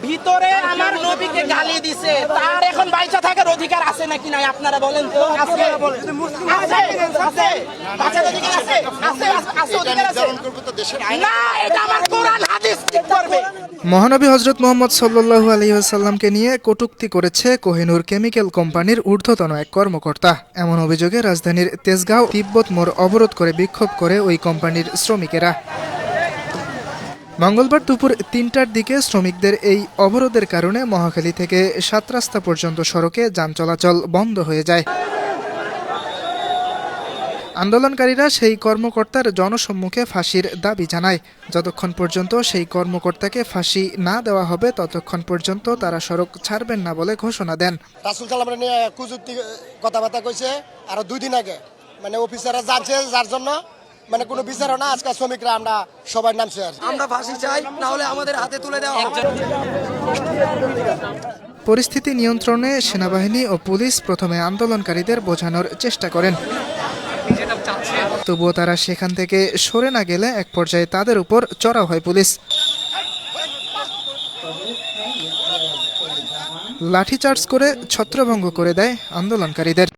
ভিতরে আমার নবীকে গালি দিছে, তার এখন বাইচা থাকার অধিকার আছে নাকি নাই আপনারা বলেন তো? আছে, আছে, বাঁচার অধিকার আছে, আছে অধিকার আছে না? এটা আমার কোরআন হাদিস ঠিক করবে। মহানবী হযরত মুহাম্মদ সাল্লাল্লাহু আলাইহি ওয়াসাল্লামকে নিয়ে কটূক্তি করেছে কোহিনূর কেমিক্যাল কোম্পানির ঊর্ধ্বতন এক কর্মকর্তা। এমন অভিযোগে রাজধানীর তেজগাঁও তিব্বত মোড় অবরোধ করে বিক্ষোভ করে ওই কোম্পানির শ্রমিকেরা। মঙ্গলবার দুপুর ৩টার দিকে শ্রমিকদের এই অবরোধের কারণে মহাখালী থেকে ৭ রাস্তা পর্যন্ত সড়কে যান চলাচল বন্ধ হয়ে যায়। আন্দোলনকারীরা সেই কর্মকর্তার জনসম্মুখে ফাঁসির দাবি জানায়। যতক্ষণ পর্যন্ত সেই কর্মকর্তাকে ফাঁসি না দেওয়া হবে ততক্ষণ পর্যন্ত তারা সড়ক ছাড়বেন না বলে ঘোষণা দেন। রাসূল সাল্লাল্লাহু আলাইহি ওয়াসাল্লাম কুযুক্তি কথাবার্তা কইছে আর 2 দিন আগে অফিসাররা জানছে, যার জন্য কোনো বিচারও না। আজকে শ্রমিকরা আমরা সবাই নামছে। আমরা ফাঁসি চাই, না হলে আমাদের হাতে তুলে দেওয়া হবে। পরিস্থিতি নিয়ন্ত্রণে সেনাবাহিনী ও পুলিশ প্রথমে আন্দোলনকারীদের বোঝানোর চেষ্টা করেন। তবুও তারা সেখান থেকে সরে না গেলে এক পর্যায়ে তাদের উপর চড়াও হয় পুলিশ। লাঠিচার্জ করে ছত্রভঙ্গ করে দেয় আন্দোলনকারীদের।